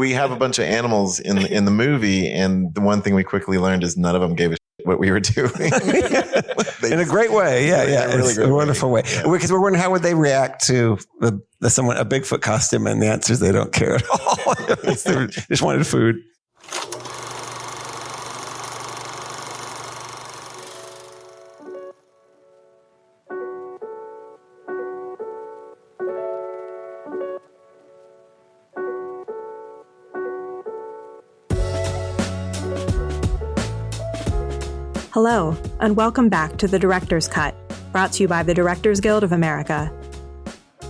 we have a bunch of animals in the movie, and the one thing we quickly learned is none of them gave a shit what we were doing. In a great way. Yeah. Really it's a wonderful way. Yeah. Because we're wondering, how would they react to a Bigfoot costume? And the answer is they don't care at all. They just wanted food. Hello, and welcome back to The Director's Cut, brought to you by the Directors Guild of America.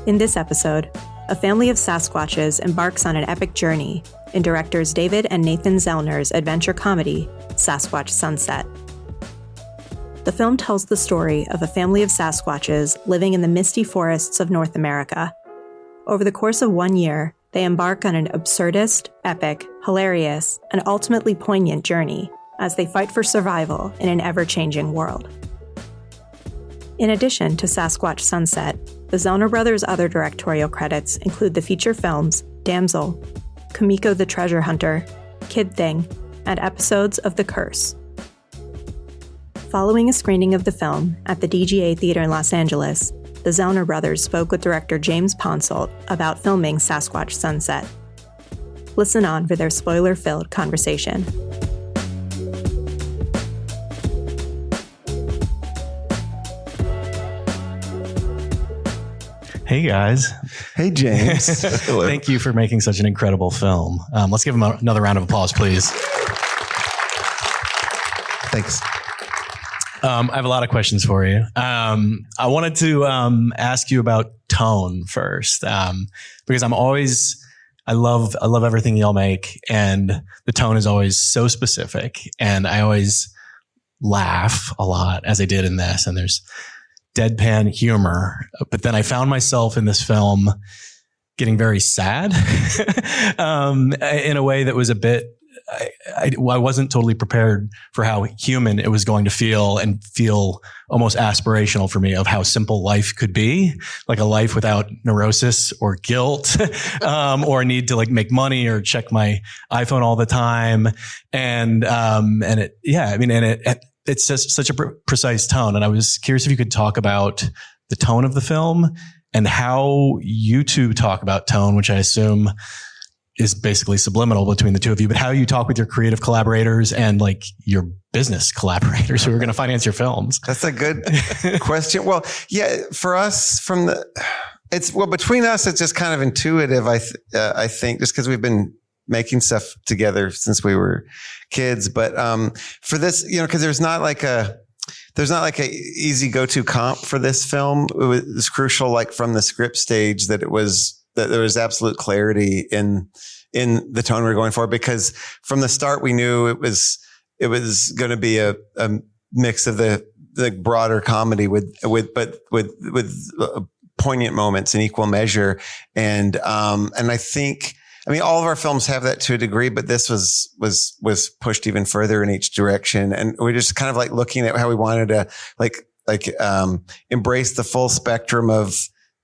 In this episode, a family of Sasquatches embarks on an epic journey in directors David and Nathan Zellner's adventure comedy, Sasquatch Sunset. The film tells the story of a family of Sasquatches living in the misty forests of North America. Over the course of 1 year, they embark on an absurdist, epic, hilarious, and ultimately poignant journey as they fight for survival in an ever-changing world. In addition to Sasquatch Sunset, the Zellner brothers' other directorial credits include the feature films Damsel, Kumiko the Treasure Hunter, Kid Thing, and episodes of The Curse. Following a screening of the film at the DGA Theater in Los Angeles, the Zellner brothers spoke with director James Ponsoldt about filming Sasquatch Sunset. Listen on for their spoiler-filled conversation. Hey guys. Hey James. Thank you for making such an incredible film. Let's give him another round of applause, please. Thanks. I have a lot of questions for you. I wanted to ask you about tone first, because I love everything y'all make, and the tone is always so specific, and I always laugh a lot, as I did in this, and there's deadpan humor. But then I found myself in this film getting very sad in a way that was a bit, I wasn't totally prepared for how human it was going to feel, and feel almost aspirational for me of how simple life could be, like a life without neurosis or guilt, or a need to like make money or check my iPhone all the time. It's just such a precise tone. And I was curious if you could talk about the tone of the film and how you two talk about tone, which I assume is basically subliminal between the two of you, but how you talk with your creative collaborators and like your business collaborators who are going to finance your films. That's a good question. Well, yeah, for us between us, it's just kind of intuitive. I think just because we've been making stuff together since we were kids. But for this, because there's not like a easy go-to comp for this film. It was crucial, like from the script stage, that there was absolute clarity in the tone we were going for, because from the start we knew it was going to be a mix of the broader comedy with poignant moments in equal measure. And I think, all of our films have that to a degree, but this was pushed even further in each direction. And we're just kind of like looking at how we wanted to embrace the full spectrum of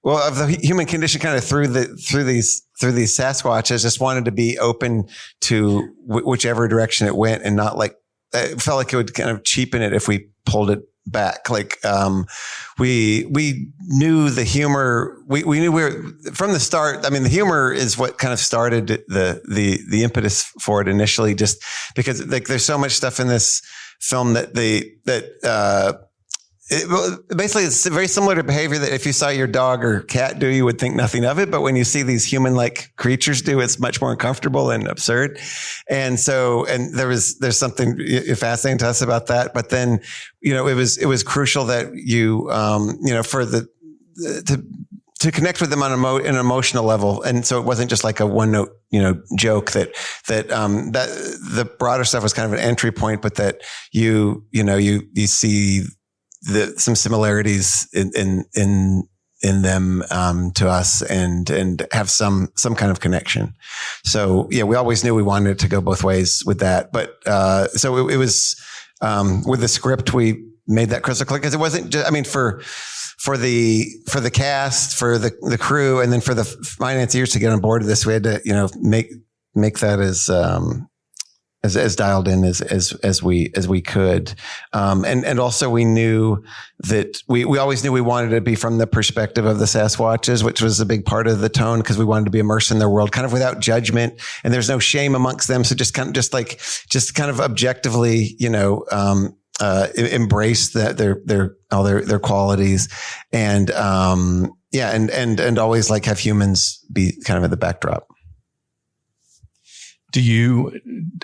the human condition, kind of through these Sasquatches. Just wanted to be open to whichever direction it went, and not like, it felt like it would kind of cheapen it if we pulled it back. Like, we knew the humor, we knew from the start. The humor is what kind of started the impetus for it initially, just because like there's so much stuff in this film basically it's very similar to behavior that if you saw your dog or cat do, you would think nothing of it. But when you see these human-like creatures do, it's much more uncomfortable and absurd. And there's something fascinating to us about that. But then, it was crucial that to connect with them on an emotional level. And so it wasn't just like a one note, joke that the broader stuff was kind of an entry point, but that you see some similarities in them to us, and have some kind of connection. So yeah, we always knew we wanted it to go both ways with that. But so it was with the script, we made that crystal clear, because it wasn't just, for the cast, for the crew, and then for the financiers to get on board with this, we had to make make that as dialed in as we could. And also we knew that we always knew we wanted to be from the perspective of the Sasquatches, which was a big part of the tone, because we wanted to be immersed in their world, kind of without judgment, and there's no shame amongst them. So just kind of objectively, embrace their qualities, and and always like have humans be kind of at the backdrop. Do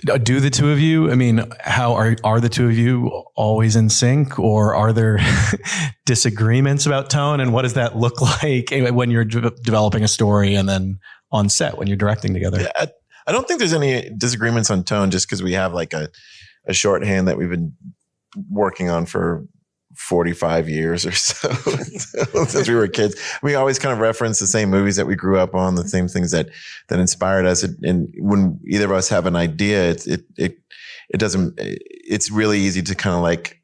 the two of you, I mean, how are the two of you always in sync, or are there disagreements about tone? And what does that look like when you're developing a story and then on set when you're directing together? Yeah, I don't think there's any disagreements on tone, just because we have like a shorthand that we've been working on for 45 years or so since we were kids. We always kind of reference the same movies that we grew up on, the same things that inspired us. And when either of us have an idea, it's really easy to kind of like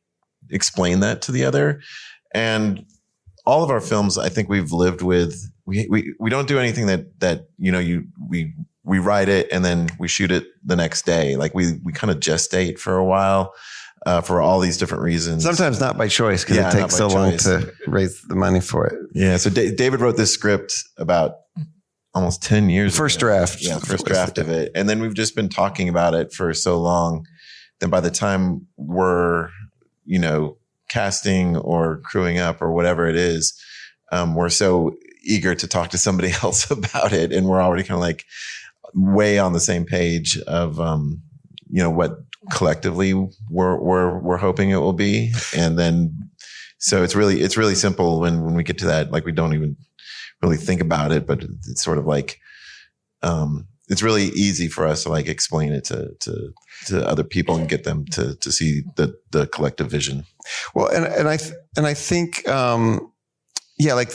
explain that to the other. And all of our films, I think we've lived with, we don't do anything that we write it and then we shoot it the next day. Like we kind of gestate for a while. For all these different reasons. Sometimes not by choice, because it takes so long to raise the money for it. Yeah. So David wrote this script about almost 10 years First ago. draft. Yeah, first draft of it. And then we've just been talking about it for so long that by the time we're, casting or crewing up or whatever it is, we're so eager to talk to somebody else about it. And we're already kind of like way on the same page of, what collectively we're hoping it will be. And then, so it's really simple when we get to that, like we don't even really think about it, but it's sort of like, it's really easy for us to like explain it to other people and get them to see the collective vision. Well, and I think, like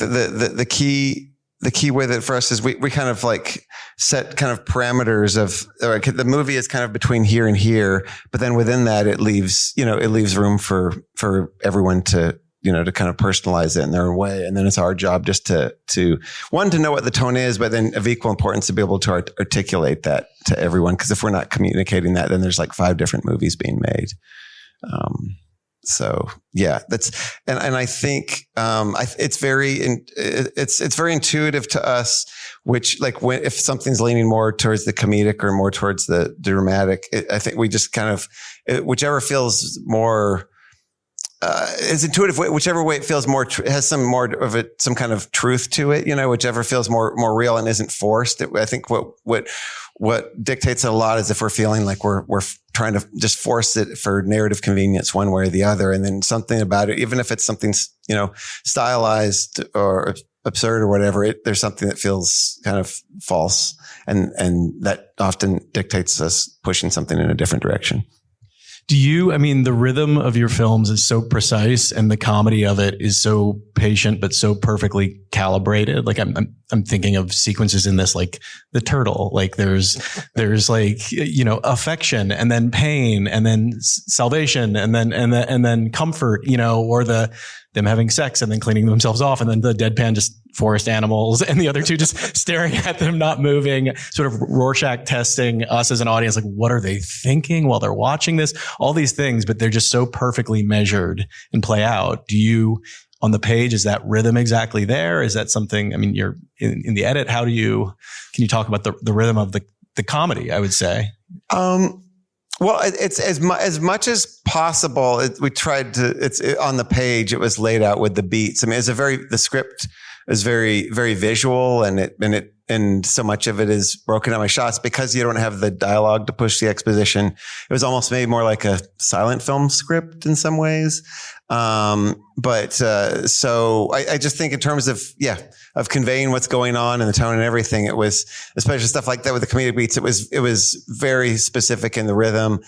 the key way that for us is we kind of like set kind of parameters of the movie is kind of between here and here, but then within that it leaves room for everyone to kind of personalize it in their own way. And then it's our job just to know what the tone is, but then of equal importance to be able to articulate that to everyone. Because if we're not communicating that, then there's like 5 different movies being made. So yeah, and I think, it's very intuitive to us, which like if something's leaning more towards the comedic or more towards the dramatic, I think we just kind of, whichever feels more, it's intuitive, whichever way it feels more, has some more of it, some kind of truth to it, whichever feels more real and isn't forced. I think what dictates it a lot is if we're feeling like we're trying to just force it for narrative convenience one way or the other. And then something about it, even if it's something, stylized or absurd or whatever, there's something that feels kind of false. And that often dictates us pushing something in a different direction. The rhythm of your films is so precise and the comedy of it is so patient, but so perfectly calibrated. Like I'm thinking of sequences in this, like the turtle, like there's like, affection and then pain and then salvation and then comfort, or them having sex and then cleaning themselves off. And then the deadpan, just forest animals, and the other two just staring at them, not moving, sort of Rorschach testing us as an audience. Like, what are they thinking while they're watching this? All these things, but they're just so perfectly measured and play out. On the page, is that rhythm exactly there? Is that something, you're in the edit. Can you talk about the rhythm of the comedy, I would say? Well, it's as much as possible. We tried to. It's on the page. It was laid out with the beats. The script is very, very visual, and so much of it is broken down by shots because you don't have the dialogue to push the exposition. It was almost made more like a silent film script in some ways. So I just think in terms of conveying what's going on and the tone and everything, it was, especially stuff like that with the comedic beats, it was very specific in the rhythm.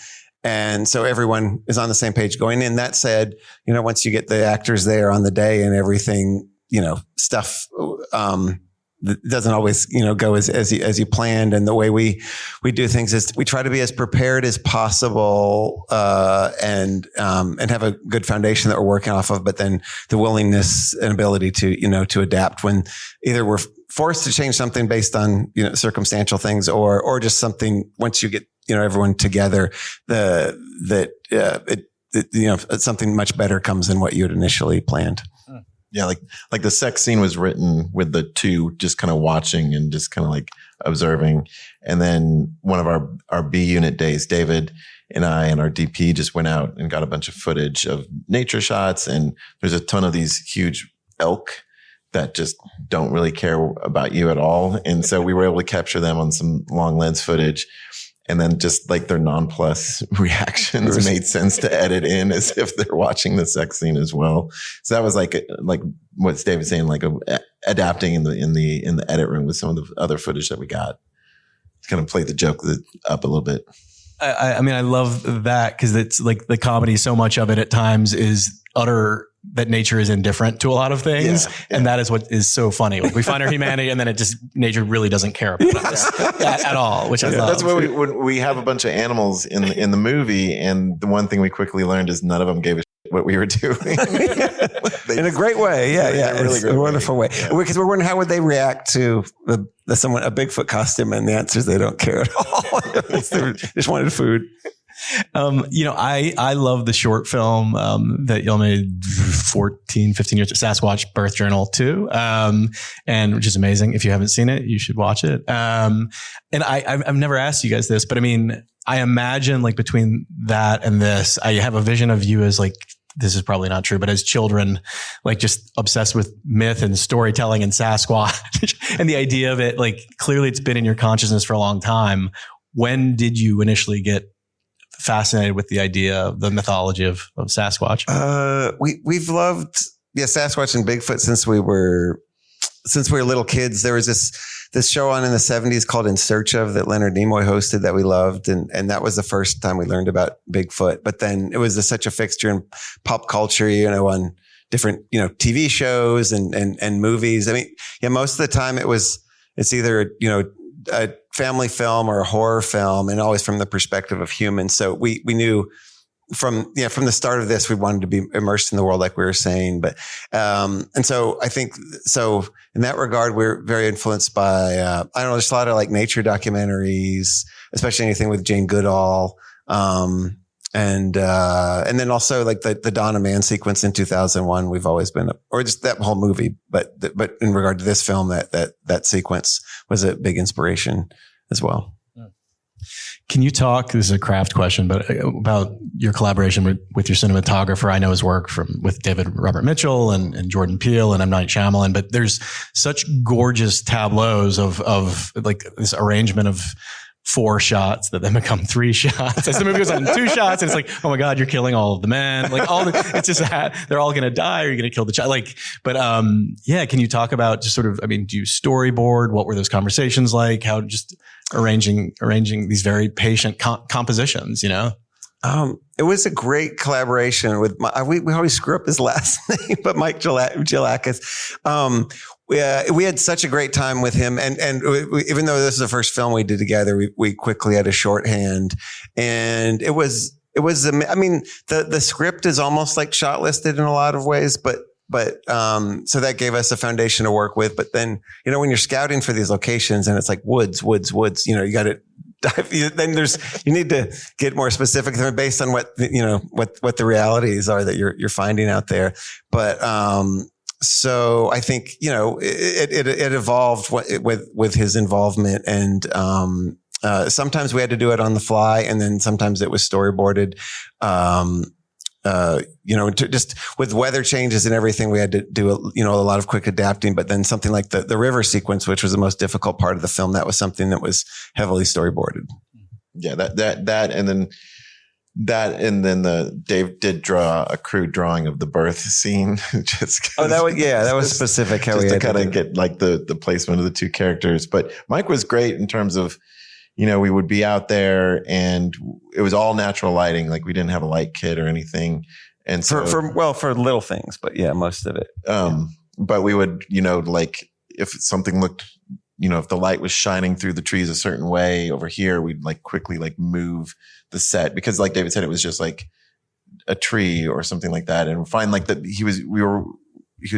And so everyone is on the same page going in. That said, once you get the actors there on the day and everything, stuff, doesn't always, go as you planned. And the way we do things is we try to be as prepared as possible, and have a good foundation that we're working off of, but then the willingness and ability to adapt when either we're forced to change something based on, circumstantial things or just something once you get, everyone together, something much better comes than what you had initially planned. Yeah. Like the sex scene was written with the two just kind of watching and just kind of like observing. And then one of our B unit days, David and I and our DP just went out and got a bunch of footage of nature shots. And there's a ton of these huge elk that just don't really care about you at all. And so we were able to capture them on some long lens footage. And then just like their nonplus reactions made sense to edit in as if they're watching the sex scene as well. So that was like what's David saying, like adapting in the edit room with some of the other footage that we got. Kind of play the joke up a little bit. I mean, I love that because it's like the comedy, so much of it at times is utter that nature is indifferent to a lot of things. Yeah. And that is what is so funny. Like we find our humanity and then nature really doesn't care about us at all, which I love. That's why when we have a bunch of animals in the movie. And the one thing we quickly learned is none of them gave a shit what we were doing. In a great way. Yeah. Yeah. It's a wonderful way. Because we're wondering how would they react to a Bigfoot costume, and the answer is they don't care at all. They just wanted food. I love the short film that y'all made 14, 15 years, Sasquatch Birth Journal 2, and which is amazing. If you haven't seen it, you should watch it. And I've never asked you guys this, but I mean, I imagine like between that and this, I have a vision of you as like, this is probably not true, but as children, like just obsessed with myth and storytelling and Sasquatch and the idea of it, like clearly it's been in your consciousness for a long time. When did you initially get fascinated with the idea of the mythology of Sasquatch? We've loved Sasquatch and Bigfoot since we were little kids. There was this show on in the 70s called In Search Of that Leonard Nimoy hosted that we loved. And that was the first time we learned about Bigfoot. But then it was such a fixture in pop culture, on different, TV shows and movies. I mean, most of the time it's either, a family film or a horror film, and always from the perspective of humans. So we knew from the start of this, we wanted to be immersed in the world, like we were saying. But, and so I think, in that regard, we're very influenced by, there's a lot of like nature documentaries, especially anything with Jane Goodall. And then also like the Dawn of Man sequence in 2001, we've always been, or just that whole movie. But in regard to this film, that sequence was a big inspiration as well. Can you talk, this is a craft question, but about your collaboration with your cinematographer? I know his work with David Robert Mitchell and Jordan Peele and M. Night Shyamalan, but there's such gorgeous tableaus of like this arrangement of 4 shots that then become 3 shots. As the movie goes on 2 shots, and it's like, oh my God, you're killing all of the men. Like it's just they're all going to die, or you're going to kill the child. Can you talk about just sort of, I mean, do you storyboard? What were those conversations like? How just arranging these very patient compositions, It was a great collaboration with we always screw up his last name, but Mike Gilakis. We had such a great time with him, and even though this is the first film we did together, we quickly had a shorthand, and it was. I mean, the script is almost like shot listed in a lot of ways, but so that gave us a foundation to work with. But then, when you're scouting for these locations and it's like woods, you got to dive. Then you need to get more specific based on what the realities are that you're finding out there. But, so I think, it evolved with his involvement, and, sometimes we had to do it on the fly, and then sometimes it was storyboarded. Just with weather changes and everything, we had to do a lot of quick adapting. But then something like the river sequence, which was the most difficult part of the film, that was something that was heavily storyboarded. Yeah, and then Dave did draw a crude drawing of the birth scene. That was specific. How just to kind of get like the placement of the 2 characters. But Mike was great in terms of, we would be out there and it was all natural lighting. Like we didn't have a light kit or anything. And so for little things, but yeah, most of it. But we would, like if something looked, if the light was shining through the trees a certain way over here, we'd like quickly like move the set, because like David said, it was just like a tree or something like that. And find like that he was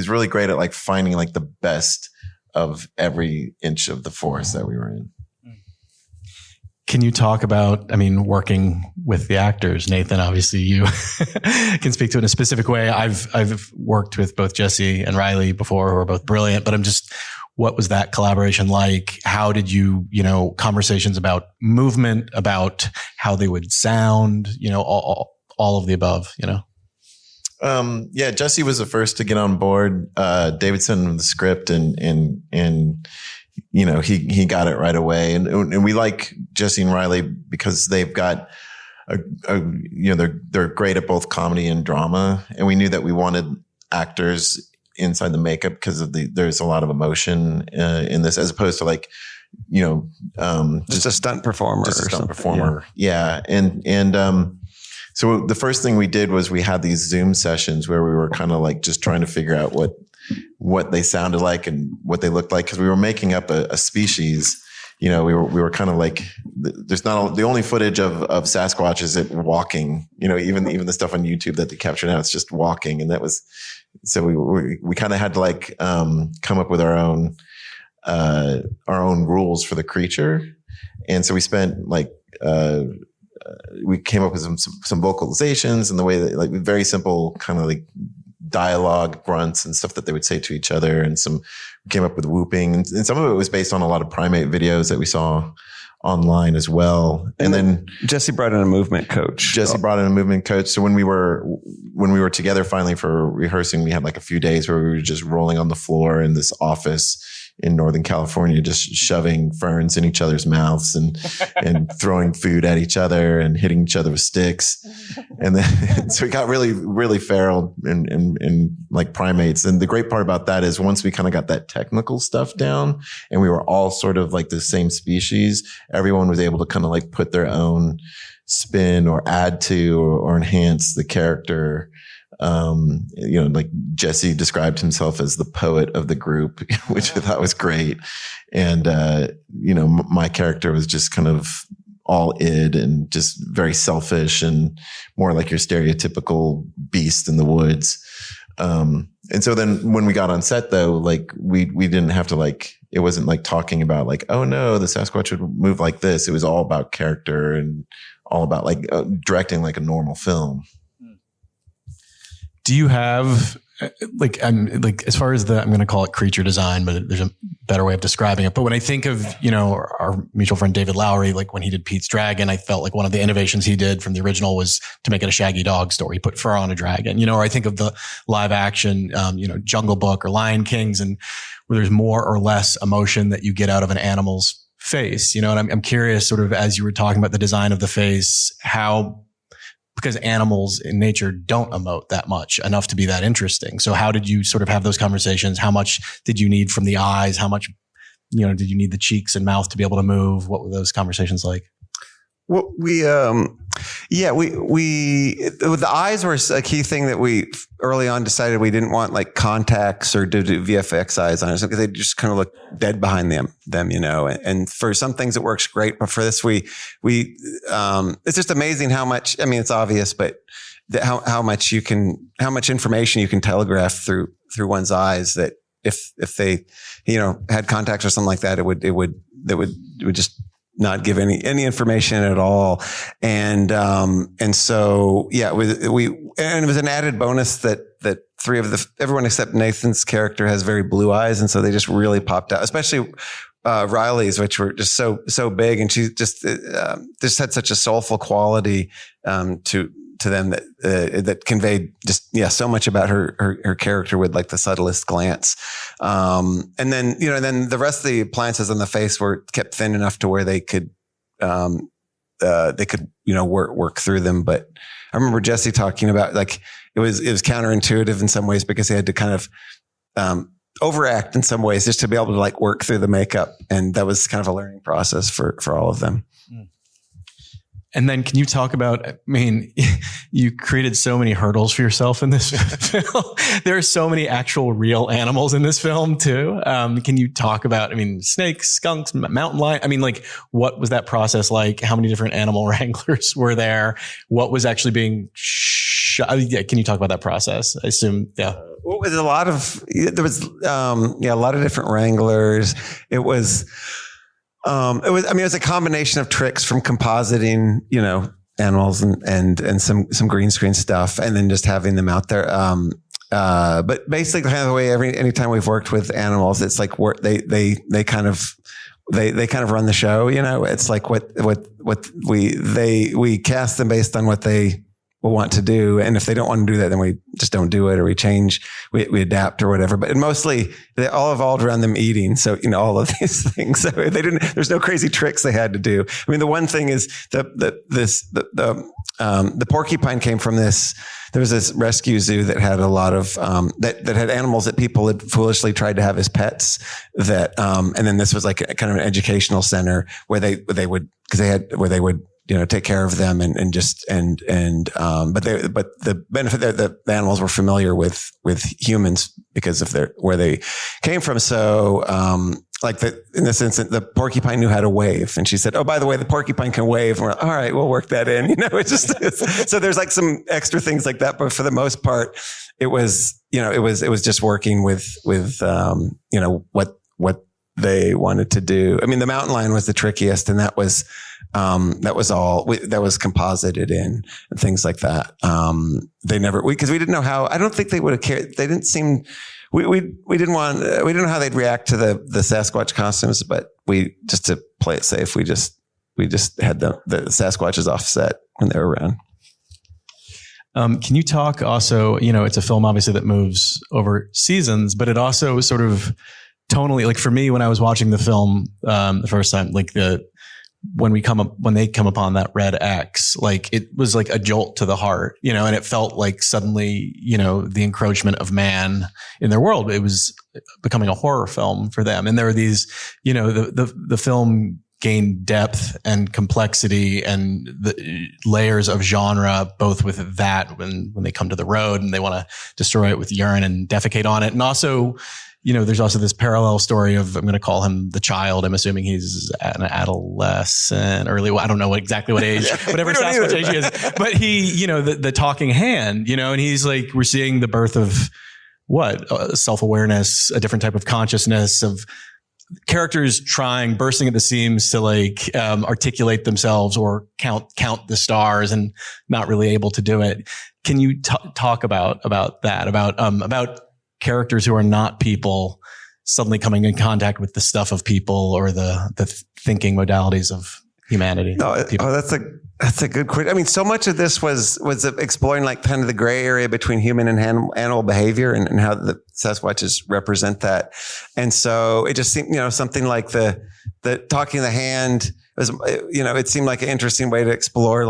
really great at like finding like the best of every inch of the forest that we were in. Can you talk about, I mean, working with the actors? Nathan, obviously you can speak to it in a specific way. I've worked with both Jesse and Riley before, who are both brilliant, but what was that collaboration like? How did you conversations about movement, about how they would sound, all of the above, Jesse was the first to get on board. David sent him the script and he got it right away. And we like Jesse and Riley because they've got they're great at both comedy and drama. And we knew that we wanted actors inside the makeup because there's a lot of emotion in this, as opposed to just a stunt performer. Yeah. So the first thing we did was we had these Zoom sessions where we were kind of like just trying to figure out what they sounded like and what they looked like, because we were making up a species. We were kind of like, there's not the only footage of Sasquatch is it walking. Even the stuff on YouTube that they capture now, it's just walking, and that was so we kind of had to come up with our own rules for the creature, and so we spent we came up with some vocalizations and the way that very simple kind of dialogue grunts and stuff that they would say to each other. And we came up with whooping, and some of it was based on a lot of primate videos that we saw online as well. And then Jesse brought in a movement coach. So when we were together finally for rehearsing, we had a few days where we were just rolling on the floor in this office in Northern California, just shoving ferns in each other's mouths and throwing food at each other and hitting each other with sticks. And then, so we got really, really feral and like primates. And the great part about that is once we kind of got that technical stuff down and we were all sort of like the same species, everyone was able to kind of put their own spin or add to or enhance the character. Jesse described himself as the poet of the group, which I thought was great. And, my character was just kind of all id and just very selfish and more like your stereotypical beast in the woods. And so then when we got on set though, we didn't have to it wasn't talking about oh no, the Sasquatch would move like this. It was all about character and all about directing a normal film. Do you have as far as I'm going to call it creature design, but there's a better way of describing it. But when I think of, our mutual friend, David Lowery, when he did Pete's Dragon, I felt like one of the innovations he did from the original was to make it a Shaggy Dog story. He put fur on a dragon, or I think of the live action, Jungle Book or Lion Kings, and where there's more or less emotion that you get out of an animal's face, and I'm curious sort of as you were talking about the design of the face, because animals in nature don't emote that much enough to be that interesting. So how did you sort of have those conversations? How much did you need from the eyes? How much, did you need the cheeks and mouth to be able to move? What were those conversations like? Well, the eyes were a key thing that we early on decided we didn't want contacts or do VFX eyes on it because they just kind of look dead behind them, and for some things it works great. But for this, it's just amazing how much, it's obvious, but how much information you can telegraph through one's eyes that if they, had contacts or something like that, it would just not give any information at all. And so, it was an added bonus that everyone except Nathan's character has very blue eyes. And so they just really popped out, especially, Riley's, which were just so big. And she just had such a soulful quality, to them that conveyed just, so much about her character with the subtlest glance. And then, then the rest of the appliances on the face were kept thin enough to where they could work through them. But I remember Jesse talking about it was counterintuitive in some ways because they had to kind of, overact in some ways just to be able to work through the makeup. And that was kind of a learning process for all of them. And then can you talk about, you created so many hurdles for yourself in this film. There are so many actual real animals in this film too. Can you talk about, snakes, skunks, mountain lion? What was that process like? How many different animal wranglers were there? What was actually being Yeah, can you talk about that process? I assume, yeah. Well, there was a lot of different wranglers. It was a combination of tricks from compositing, animals and some green screen stuff, and then just having them out there. But basically, kind of the way anytime we've worked with animals, it's like they kind of run the show. It's like what we cast them based on what they will want to do, and if they don't want to do that, then we just don't do it, or we change, we adapt or whatever. But mostly they all evolved around them eating. So all of these things. So there's no crazy tricks they had to do. I mean, the one thing is the porcupine came from this. There was this rescue zoo that had a lot of that had animals that people had foolishly tried to have as pets. And then this was like a kind of an educational center where they would take care of them but the benefit that the animals were familiar with humans because of where they came from. So, in this instance, the porcupine knew how to wave, and she said, "Oh, by the way, the porcupine can wave." And we're like, all right, we'll work that in. So there's like some extra things like that, but for the most part, it was just working with what they wanted to do. I mean, the mountain lion was the trickiest, and that was composited in and things like that. Because we didn't know how. I don't think they would have cared. They didn't seem. We didn't know how they'd react to the Sasquatch costumes, but just to play it safe, we just had the Sasquatches offset when they were around. Can you talk also? It's a film obviously that moves over seasons, but it also sort of tonally, like for me, when I was watching the film the first time, like when they come upon that red X, like it was like a jolt to the heart, and it felt like suddenly, the encroachment of man in their world, it was becoming a horror film for them. And there were these, the film gained depth and complexity and the layers of genre, both with that when they come to the road and they want to destroy it with urine and defecate on it. And also, there's also this parallel story of, I'm going to call him the child. I'm assuming he's an adolescent, I don't know exactly what age, whatever Sasquatch age he is. But he, the talking hand, and he's like, we're seeing the birth of self-awareness, a different type of consciousness of characters bursting at the seams to like articulate themselves or count the stars and not really able to do it. Can you talk about that, about characters who are not people suddenly coming in contact with the stuff of people or the thinking modalities of humanity? That's a good question. I mean, so much of this was exploring like kind of the gray area between human and animal behavior and how the Sasquatches represent that. And so it just seemed, something like the talking the hand was, it seemed like an interesting way to explore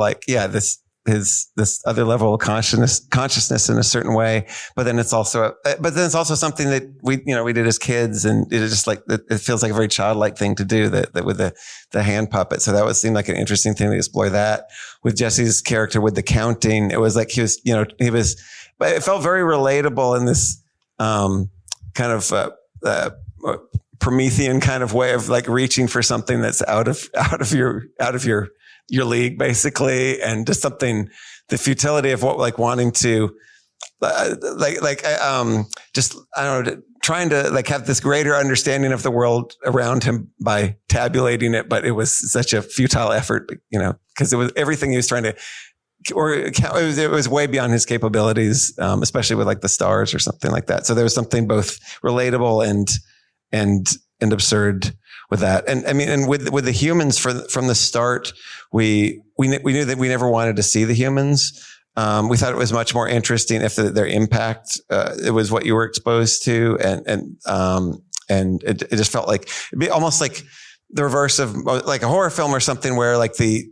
this other level of consciousness in a certain way, but then it's also something that we did as kids, and it is just like it feels like a very childlike thing to do that with the hand puppet. So that seemed like an interesting thing to explore that with Jesse's character with the counting. It was like but it felt very relatable in this kind of Promethean kind of way of like reaching for something that's out of your league, basically, and just something, the futility of what, like wanting to, trying to like have this greater understanding of the world around him by tabulating it. But it was such a futile effort, because it was everything he was trying to, or it was way beyond his capabilities, especially with like the stars or something like that. So there was something both relatable and absurd with that. And I mean, and with the humans from the start, we knew that we never wanted to see the humans. We thought it was much more interesting if their impact, it was what you were exposed to. And it just felt like it'd be almost like the reverse of like a horror film or something where like the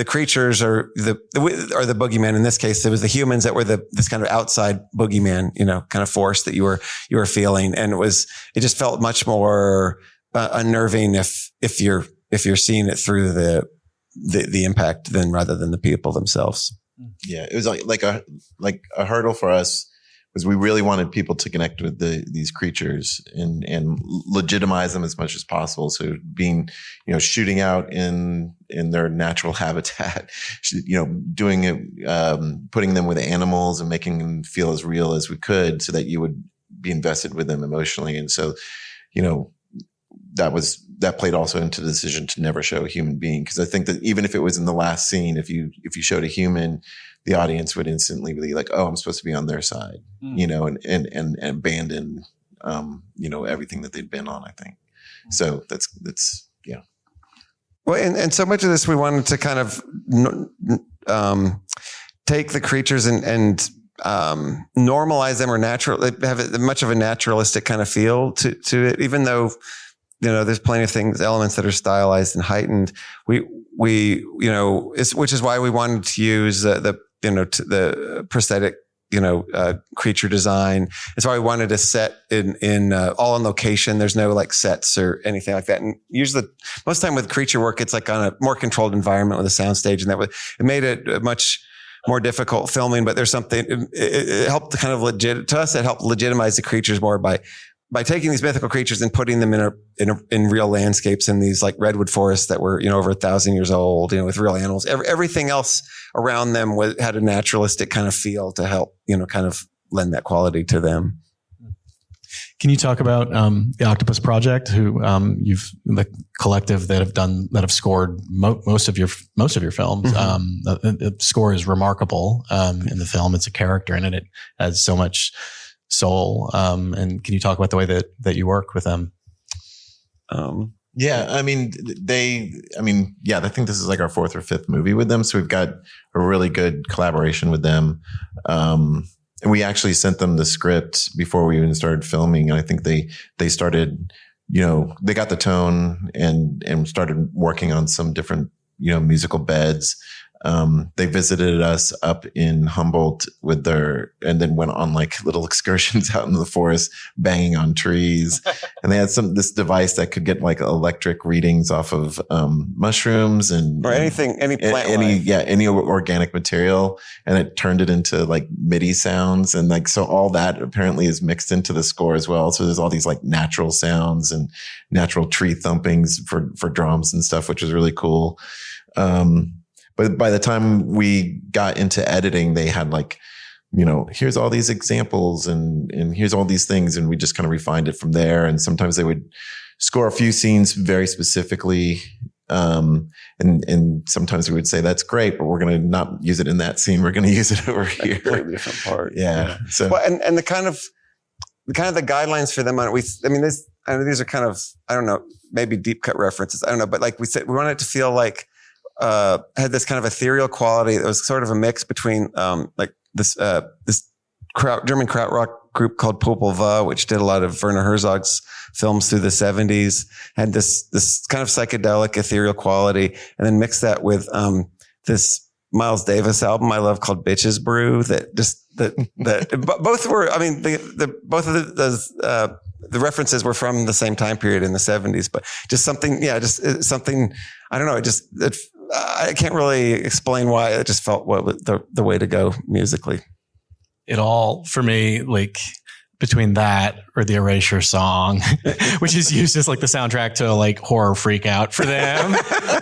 creatures or the boogeyman. In this case, it was the humans that were this kind of outside boogeyman, kind of force that you were feeling. And it just felt much more unnerving if you're seeing it through the impact rather than the people themselves. Yeah. It was like a hurdle for us was we really wanted people to connect with these creatures and legitimize them as much as possible. So being, shooting out in their natural habitat, doing it, putting them with animals and making them feel as real as we could so that you would be invested with them emotionally. And so, that played also into the decision to never show a human being. Cause I think that even if it was in the last scene, if you showed a human, the audience would instantly be like, oh, I'm supposed to be on their side, and abandon, everything that they'd been on, I think. So that's, yeah. Well, and so much of this, we wanted to kind of, take the creatures and normalize them or have much of a naturalistic kind of feel to it, even though, there's plenty of elements that are stylized and heightened. Which is why we wanted to use the prosthetic, creature design. It's why we wanted to set in all on location. There's no like sets or anything like that. And usually most time with creature work, it's like on a more controlled environment with a soundstage, and it made it much more difficult filming, but there's something, it helped to kind of it helped legitimize the creatures more by taking these mythical creatures and putting them in real landscapes in these like redwood forests that were, over 1,000 years old, with real animals. Everything else around them had a naturalistic kind of feel to help, kind of lend that quality to them. Can you talk about the Octopus Project, who you've the collective that have scored most of your films? Mm-hmm. The score is remarkable in the film. It's a character in it. It has so much soul. And can you talk about the way that you work with them? Yeah, I think this is like our 4th or 5th movie with them. So we've got a really good collaboration with them. And we actually sent them the script before we even started filming. And I think they started, they got the tone and started working on some different, musical beds. They visited us up in Humboldt and then went on like little excursions out into the forest, banging on trees. And they had this device that could get like electric readings off of, mushrooms or anything, any plant any organic material. And it turned it into like MIDI sounds. And like, so all that apparently is mixed into the score as well. So there's all these like natural sounds and natural tree thumpings for drums and stuff, which was really cool. But by the time we got into editing, they had like, here's all these examples and here's all these things. And we just kind of refined it from there. And sometimes they would score a few scenes very specifically. And sometimes we would say, that's great, but we're going to not use it in that scene. We're going to use it over here. Completely different part. Yeah. So, well, and the kind of the guidelines for them on it, these are kind of, I don't know, maybe deep cut references. I don't know. But like we said, we wanted it to feel like, had this kind of ethereal quality that was sort of a mix between like this German krautrock group called Popol, which did a lot of Werner Herzog's films through the 70s, had this kind of psychedelic ethereal quality, and then mix that with this Miles Davis album I love called Bitches Brew both were, both of the references were from the same time period in the 70s, but just something, something, I don't know, I can't really explain why. It just felt the way to go musically. It all, for me, like between that or the Erasure song, which is used as like the soundtrack to like horror freak out for them.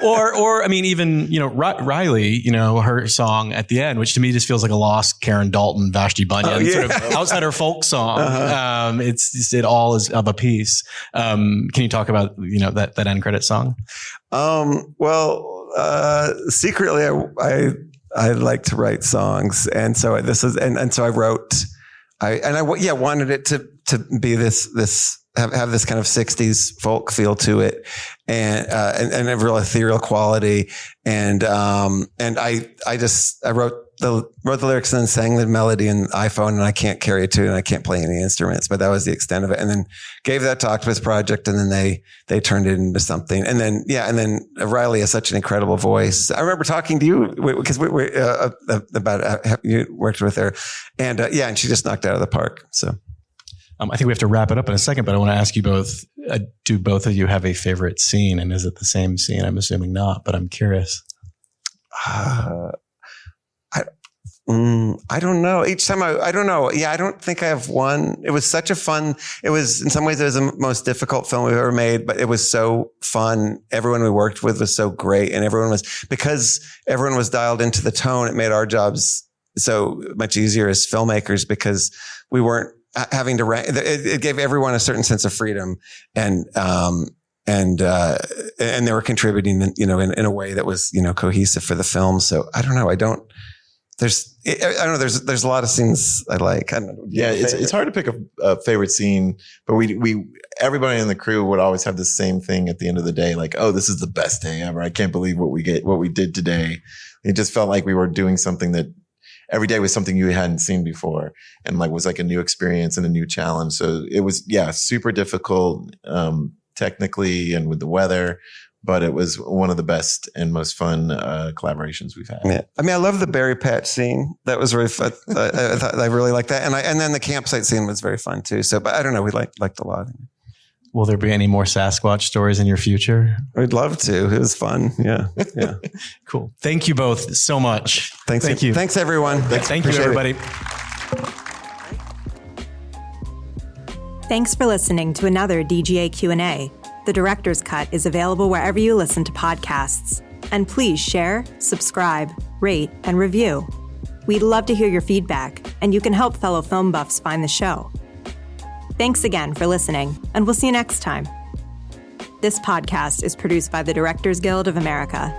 or even, Riley, her song at the end, which to me just feels like a lost Karen Dalton, Vashti Bunyan sort of outsider folk song. Uh-huh. It all is of a piece. Can you talk about, that end credit song? Secretly I like to write songs. And so so I wrote, I wanted it to be this have this kind of 60s folk feel to it and a real ethereal quality. And I wrote the lyrics and then sang the melody in iPhone, and I can't carry a tune and I can't play any instruments, but that was the extent of it. And then gave that to Octopus Project, and then they turned it into something. And then Riley has such an incredible voice. I remember talking to you because we about you worked with her, and and she just knocked it out of the park. So. I think we have to wrap it up in a second, but I want to ask you both, do both of you have a favorite scene? And is it the same scene? I'm assuming not, but I'm curious. I don't know. Each time I don't know. Yeah, I don't think I have one. It was such a fun, it was, in some ways, it was the most difficult film we've ever made, but it was so fun. Everyone we worked with was so great. And because everyone was dialed into the tone, it made our jobs so much easier as filmmakers because we weren't having to it gave everyone a certain sense of freedom and they were contributing, in a way that was, cohesive for the film. So I don't know. There's a lot of scenes I like. I don't know. Yeah, it's hard to pick a favorite scene, but we everybody in the crew would always have the same thing at the end of the day, like, oh, this is the best day ever. I can't believe what we did today. It just felt like we were doing something that every day was something you hadn't seen before, and like was like a new experience and a new challenge. So it was, super difficult technically and with the weather. But it was one of the best and most fun collaborations we've had. Yeah. I mean, I love the berry patch scene. That was very fun. I really liked that. And then the campsite scene was very fun too. So, but I don't know. We liked a lot. Will there be any more Sasquatch stories in your future? We'd love to. It was fun. Yeah. Yeah. Cool. Thank you both so much. Thank you. Thanks everyone. Thank you, everybody. Thanks for listening to another DGA Q&A. The Director's Cut is available wherever you listen to podcasts. And please share, subscribe, rate, and review. We'd love to hear your feedback, and you can help fellow film buffs find the show. Thanks again for listening, and we'll see you next time. This podcast is produced by the Directors Guild of America.